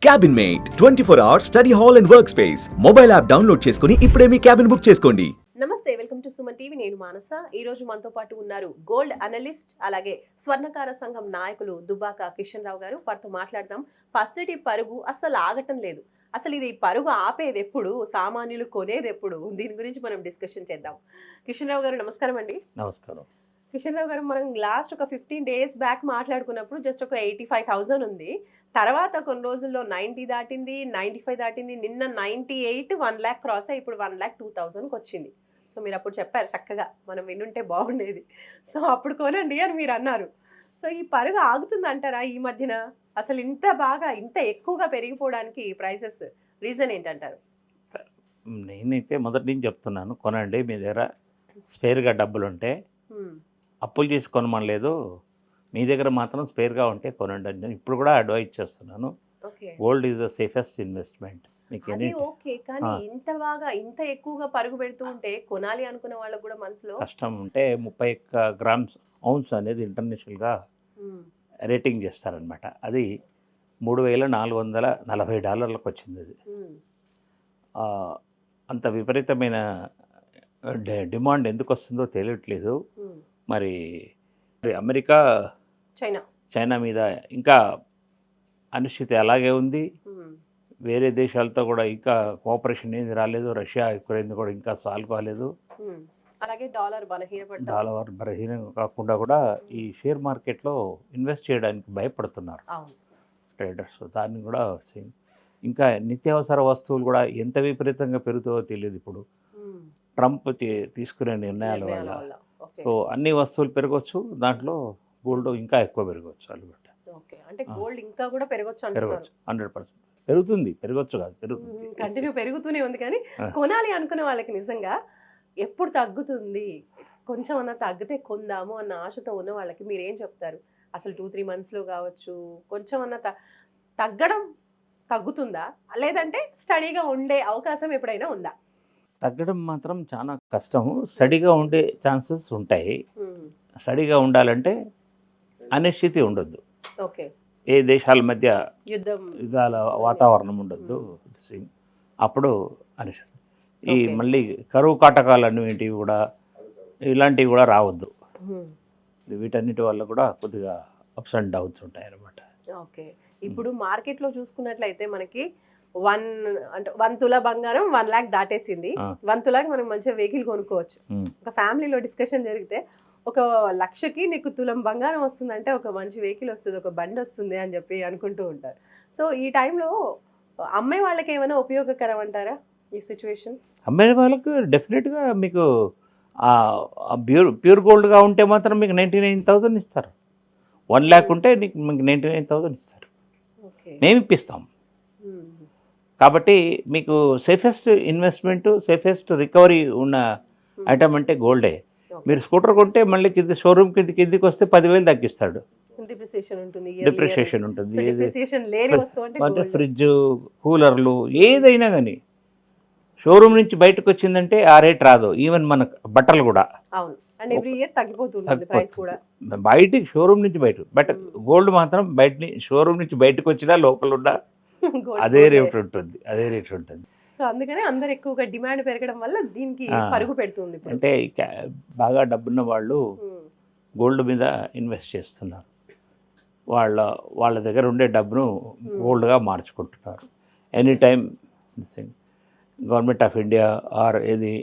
Cabin mate 24 hours study hall and work space mobile app download చేసుకుని ఇప్పుడే మీ cabin book చేసుకోండి. నమస్తే, welcome to Suman TV. నేను మానస. ఈ రోజు మనతో పాటు ఉన్నారు గోల్డ్ అనలిస్ట్ అలాగే స్వర్ణకార సంఘం నాయకులు దుబ్బాక కిషన్ రావు గారు. వారితో మాట్లాడదాం. పసిడి పరుగు అసలు ఆగటం లేదు. అసలు ఇది పరుగు ఆపేది ఎప్పుడు, సామాన్యులు కొనేది ఎప్పుడు, దీని గురించి మనం డిస్కషన్ చేద్దాం. కిషన్ రావు గారు నమస్కారం అండి. నమస్కారం. కిషన్ రావు గారు, మనం లాస్ట్ ఒక 15 days బ్యాక్ మాట్లాడుకున్నప్పుడు జస్ట్ ఒక 85,000 ఉంది. తర్వాత కొన్ని రోజుల్లో 90 దాటింది, 95 దాటింది, నిన్న 98, 1 lakh క్రాస్ అయ్యి ఇప్పుడు 1,02,000కి వచ్చింది. సో మీరు అప్పుడు చెప్పారు చక్కగా మనం వినుంటే బాగుండేది, సో అప్పుడు కొనండి అని మీరు అన్నారు. సో ఈ పరుగు ఆగుతుంది అంటారా ఈ మధ్యన? అసలు ఇంత బాగా ఇంత ఎక్కువగా పెరిగిపోవడానికి ప్రైసెస్ రీజన్ ఏంటంటారు? నేనైతే మొదటి నుంచి చెప్తున్నాను, కొనండి. మీ దగ్గర స్పేర్గా డబ్బులు ఉంటే, అప్పులు చేసి కొనమనలేదు, మీ దగ్గర మాత్రం స్పేర్గా ఉంటే కొనండి అని ఇప్పుడు కూడా అడ్వైజ్ చేస్తున్నాను. Gold is the safest investment. మీకు ఓకే, కానీ ఇంత బాగా ఇంత ఎక్కువగా పరుగు పెడుతూ ఉంటే కొనాలి అనుకున్న వాళ్ళకు కూడా మనసులో కష్టం. ఉంటే 31 grams ఔన్స్ అనేది ఇంటర్నేషనల్గా రేటింగ్ చేస్తారనమాట. అది $3,440 వచ్చింది. అది అంత విపరీతమైన డిమాండ్ ఎందుకు వస్తుందో తెలియట్లేదు. మరి అమెరికా చైనా మీద ఇంకా అనిశ్చితి అలాగే ఉంది. వేరే దేశాలతో కూడా ఇంకా కోఆపరేషన్ ఏది రాలేదు. రష్యా యుక్రెయిన్ కూడా ఇంకా సాల్వ్ కాలేదు. అలాగే డాలర్ బలహీనం కాకుండా కూడా ఈ షేర్ మార్కెట్లో ఇన్వెస్ట్ చేయడానికి భయపడుతున్నారు ట్రేడర్స్. దాన్ని కూడా ఇంకా నిత్యావసర వస్తువులు కూడా ఎంత విపరీతంగా పెరుగుతుందో తెలియదు ఇప్పుడు ట్రంప్ తీసుకునే నిర్ణయాల వల్ల. సో అన్ని వస్తువులు పెరగవచ్చు, దాంట్లో గోల్డ్ ఇంకా ఎక్కువ పెరగవచ్చు. అంటే గోల్డ్ ఇంకా కూడా పెరగవచ్చు 100% పెరగవచ్చు కాదు, పెరుగుతుంది, కంటిన్యూ పెరుగుతూనే ఉంది. కానీ కొనాలి అనుకునే వాళ్ళకి నిజంగా ఎప్పుడు తగ్గుతుంది, కొంచెం అన్నా తగ్గితే కొందాము అన్న ఆశతో ఉన్న వాళ్ళకి మీరు ఏం చెప్తారు? అసలు 2-3 monthsలో కావచ్చు కొంచెం అన్న తగ్గుతుందా, లేదంటే స్టడీగా ఉండే అవకాశం ఎప్పుడైనా ఉందా? తగ్గడం మాత్రం చాలా కష్టం. స్టడీగా ఉండే ఛాన్సెస్ ఉంటాయి. స్టడీగా ఉండాలంటే అనిశ్చితి ఉండొద్దు. ఏ దేశాల మధ్య యుద్ధాల వాతావరణం ఉండొద్దు. అప్పుడు అనిశ్చితి. ఈ మళ్ళీ కరువు కాటకాలు అనేటివి కూడా ఇలాంటివి కూడా రావద్దు. వీటన్నిటి వల్ల కూడా కొద్దిగా అప్స్ అండ్ డౌన్స్ ఉంటాయి అన్నమాట. ఓకే, ఇప్పుడు మార్కెట్లో చూసుకున్నట్లయితే మనకి 1 తులా బంగారం 1 lakh దాటేసింది. 1 తులాకి మనం మంచిగా వెహికల్ కొనుక్కోవచ్చు. ఒక ఫ్యామిలీలో డిస్కషన్ జరిగితే 1 లక్షకి నీకు తులం బంగారం వస్తుందంటే ఒక మంచి వెహికల్ వస్తుంది, ఒక బండి వస్తుంది అని చెప్పి అనుకుంటూ ఉంటారు. సో ఈ టైంలో అమ్మాయి వాళ్ళకి ఏమైనా ఉపయోగకరం అంటారా ఈ సిచ్యువేషన్? అమ్మాయి వాళ్ళకు డెఫినెట్గా మీకు ప్యూర్ గోల్డ్గా ఉంటే మాత్రం మీకు 99,000 ఇస్తారు. 1 lakh ఉంటే మీకు 99,000 ఇస్తారు. మేము ఇప్పిస్తాం. కాబట్టి మీకు సేఫెస్ట్ ఇన్వెస్ట్మెంట్, సేఫెస్ట్ రికవరీ ఉన్న ఐటమ్ అంటే గోల్డే. మీరు స్కూటర్ కొంటే మళ్ళీ షోరూమ్ కిందికి వస్తే 10,000 తగ్గిస్తాడు. డిప్రిషియేషన్ ఉంటుంది. అంటే ఫ్రిడ్జ్, కూలర్లు ఏదైనా కానీ షోరూమ్ నుంచి బయటకు వచ్చిందంటే ఆ రేట్ రాదు. ఈవెన్ మన బట్టలు కూడా బయటికి షోరూమ్ నుంచి బయట, బట్ గోల్డ్ మాత్రం షోరూమ్ నుంచి బయటకు వచ్చినా లోపల ఉన్న అదే రేట్ ఉంటుంది. సో అందుకనే అందరు ఎక్కువగా డిమాండ్ పెరగడం వల్ల దీనికి పరుగు పెడుతుంది. అంటే బాగా డబ్బున్న వాళ్ళు గోల్డ్ మీద ఇన్వెస్ట్ చేస్తున్నారు. వాళ్ళ దగ్గర ఉండే డబ్బును గోల్డ్గా మార్చుకుంటున్నారు. Any time government of India or ఏది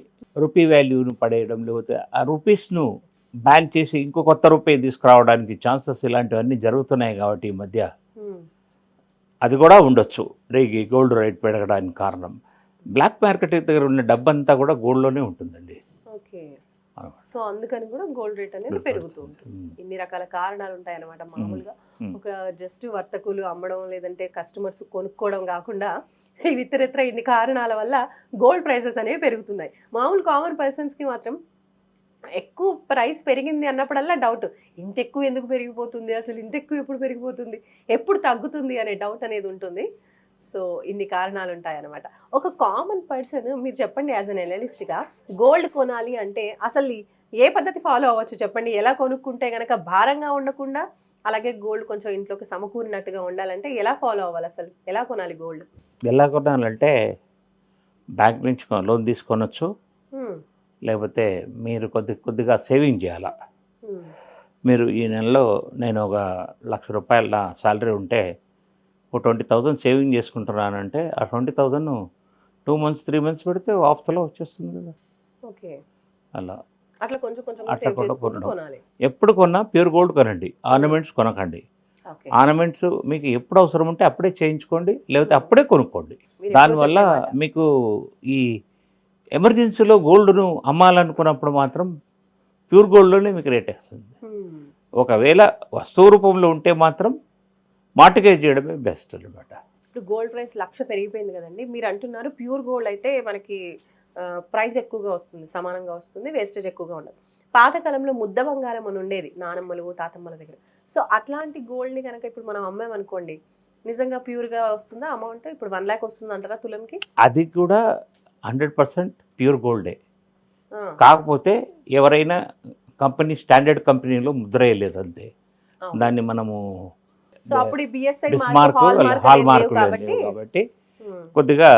రూపీ వాల్యూను పడేయడం, లేకపోతే ఆ రూపీస్ను బ్యాన్ చేసి ఇంకో కొత్త రూపీ తీసుకురావడానికి ఛాన్సెస్ ఇలాంటివన్నీ జరుగుతున్నాయి. కాబట్టి ఈ మధ్య అది కూడా ఉండొచ్చు గోల్డ్ రేట్ పెరగడానికి కారణం. బ్లాక్ మార్కెట్ దగ్గర ఉన్న డబ్బు అంతా కూడా గోల్డ్లోనే ఉంటుందండి. సో అందుకని కూడా గోల్డ్ రేట్ అనేది పెరుగుతూ ఉంటుంది. ఇన్ని రకాల కారణాలు ఉంటాయి అన్నమాట. మామూలుగా ఒక జస్ట్ వర్తకులు అమ్మడం, లేదంటే కస్టమర్స్ కొనుక్కోవడం కాకుండా ఇతరత్ర ఇన్ని కారణాల వల్ల గోల్డ్ ప్రైసెస్ అనేవి పెరుగుతున్నాయి. మామూలు కామన్ పర్సన్స్కి మాత్రం ఎక్కువ ప్రైస్ పెరిగింది అన్నప్పుడల్లా డౌట్, ఇంత ఎక్కువ ఎందుకు పెరిగిపోతుంది, అసలు ఇంత ఎక్కువ ఎప్పుడు పెరిగిపోతుంది, ఎప్పుడు తగ్గుతుంది అనే డౌట్ అనేది ఉంటుంది. సో ఇన్ని కారణాలు ఉంటాయన్నమాట. ఒక కామన్ పర్సన్ మీరు చెప్పండి, యాజ్ అన్ అనలిస్ట్గా గోల్డ్ కొనాలి అంటే అసలు ఏ పద్ధతి ఫాలో అవ్వచ్చు చెప్పండి? ఎలా కొనుక్కుంటే కనుక భారంగా ఉండకుండా అలాగే గోల్డ్ కొంచెం ఇంట్లోకి సమకూరినట్టుగా ఉండాలంటే ఎలా ఫాలో అవ్వాలి, అసలు ఎలా కొనాలి గోల్డ్? ఎలా కొనాలంటే బ్యాంక్ నుంచి లోన్ తీసుకొనొచ్చు, లేకపోతే మీరు కొద్దిగా సేవింగ్ చేయాలా. మీరు ఈ నెలలో నేను ఒక ₹1,00,000 నా శాలరీ ఉంటే ఒక 20,000 సేవింగ్ చేసుకుంటున్నానంటే ఆ 20,000 2 months 3 months పెడితే ఆఫ్తలో వచ్చేస్తుంది కదా. ఓకే, అలా అట్లా కొంచెం కొంచెం అట్లా సేవ్ కూడా చేసుకుంటూ కొనడం. కొనాలి. ఎప్పుడు కొన్నా ప్యూర్ గోల్డ్ కొనండి, ఆర్నమెంట్స్ కొనకండి. ఓకే, ఆర్నమెంట్స్ మీకు ఎప్పుడు అవసరం ఉంటే అప్పుడే చేయించుకోండి, లేకపోతే అప్పుడే కొనుక్కోండి. మీరు దానివల్ల ఎప్పుడో చెప్పే మాట. మీకు ఈ ఎమర్జెన్సీలో గోల్డ్ను అమ్మాలనుకున్నప్పుడు మాత్రం ప్యూర్ గోల్డ్లోనే మీకు రేట్ వస్తుంది. ఒకవేళ వస్తువు రూపంలో ఉంటే మాత్రం మార్టిగేజ్ చేయడమే బెస్ట్ అనమాట. ఇప్పుడు గోల్డ్ ప్రైస్ 1,00,000 పెరిగిపోయింది కదండి, మీరు అంటున్నారు ప్యూర్ గోల్డ్ అయితే మనకి ప్రైస్ ఎక్కువగా వస్తుంది, సమానంగా వస్తుంది, వేస్టేజ్ ఎక్కువగా ఉండదు. పాతకాలంలో ముద్ద బంగారం అని ఉండేది నానమ్మలు తాతమ్మల దగ్గర. సో అట్లాంటి గోల్డ్ని కనుక ఇప్పుడు మనం అమ్మామనుకోండి, నిజంగా ప్యూర్గా వస్తుందా అమౌంట్? ఇప్పుడు 1,00,000 వస్తుంది అంటారా తులంకి? అది కూడా 100% ప్యూర్ గోల్డే. ఆ, కాకపోతే ఎవరైనా కంపెనీ స్టాండర్డ్ కంపెనీలో ముద్ర వేయలేదు అంతే. అవును. దాన్ని మనము సో అప్పుడు ఈ బిఎస్ఐ బిస్మార్క్ హాల్ మార్కులు లేవు కాబట్టి కొద్దిగా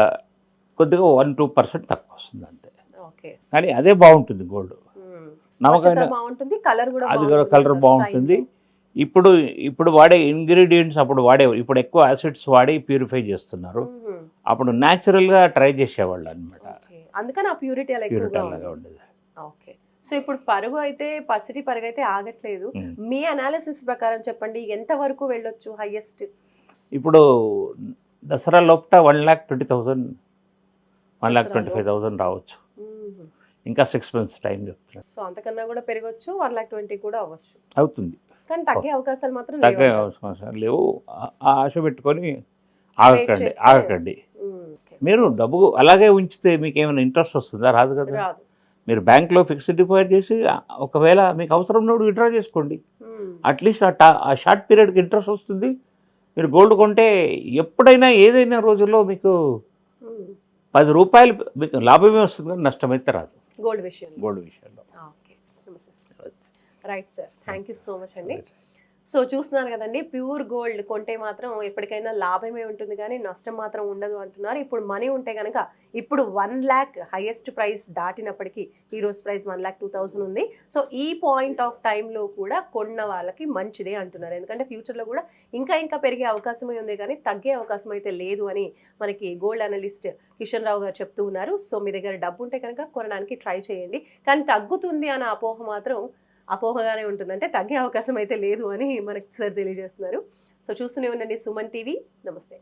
1-2% తక్కువ వస్తుంది అంతే. ఓకే, కానీ అదే బాగుంటుంది గోల్డ్. నమ్మకమైన బాగుంటుంది, కలర్ కూడా అది కూడా కలర్ బాగుంటుంది. ఇప్పుడు వాడే ఇంగ్రీడియంట్స్ ఇప్పుడు ఎక్కువ యాసిడ్స్ వాడి ప్యూరిఫై చేస్తున్నారు. అప్పుడు న్యాచురల్గా ట్రై చేసేవాళ్ళు అనమాట. అందుకని ఆ ప్యూరిటీ అలా ఎక్కువగా ప్యూరిటీ ఉంది. అలాగా ఉండేది. ఓకే, సో ఇప్పుడు పరుగు అయితే పసిటి పరుగు అయితే ఆగట్లేదు. మీ అనాలిసిస్ ప్రకారం చెప్పండి, ఎంత వరకు వెళ్ళొచ్చు హైయెస్ట్? ఇప్పుడు దసరా లోపల 1,20,000 1,25,000 రావచ్చు. ఇంకా 6 months టైం చెప్తున్నారు. సో అంతకన్నా కూడా పెరగచ్చు, 1,20,000 కూడా అవ్వచ్చు. అవుతుంది. కానీ తగ్గే అవకాశాలు మాత్రం తగ్గే లేవు. అవసరం లేవు. ఆ ఆశ పెట్టుకొని చేస్తే- ఆగకండి. ఓకే, మీరు డబ్బు అలాగే ఉంచితే మీకు ఏమైనా ఇంట్రెస్ట్ వస్తుందా? రాదు కదా. రాదు. మీరు బ్యాంక్లో ఫిక్స్డ్ డిపాజిట్ చేసి ఒకవేళ మీకు అవసరం ఉన్నప్పుడు విత్డ్రా చేసుకోండి. అట్లీస్ట్ ఆ షార్ట్ పీరియడ్కి ఇంట్రెస్ట్ వస్తుంది. మీరు గోల్డ్ కొంటే ఎప్పుడైనా ఏదైనా రోజుల్లో మీకు ₹10 మీకు లాభమే వస్తుంది, కానీ నష్టమైతే రాదు గోల్డ్ విషయంలో. ఓకే, నమస్తే. Right sir, thank you so much అండి. సో చూస్తున్నారు కదండి, ప్యూర్ గోల్డ్ కొంటే మాత్రం ఎప్పటికైనా లాభమే ఉంటుంది కానీ నష్టం మాత్రం ఉండదు అంటున్నారు. ఇప్పుడు మనీ ఉంటే కనుక ఇప్పుడు 1,00,000 హైయెస్ట్ ప్రైస్ దాటినప్పటికీ ఈరోజు ప్రైస్ 1,02,000 ఉంది. సో ఈ పాయింట్ ఆఫ్ టైంలో కూడా కొన్న వాళ్ళకి మంచిదే అంటున్నారు. ఎందుకంటే ఫ్యూచర్లో కూడా ఇంకా పెరిగే అవకాశమే ఉంది కానీ తగ్గే అవకాశం అయితే లేదు అని మనకి గోల్డ్ అనలిస్ట్ కిషన్ రావు గారు చెప్తూ ఉన్నారు. సో మీ దగ్గర డబ్బు ఉంటే కనుక కొనడానికి ట్రై చేయండి, కానీ తగ్గుతుంది అన్న అపోహ మాత్రం అపోహగానే ఉంటుంది. అంటే తగ్గే అవకాశం అయితే లేదు అని మనకి సార్ తెలియజేస్తున్నారు. సో చూస్తూనే ఉండండి సుమన్ టీవీ. నమస్తే.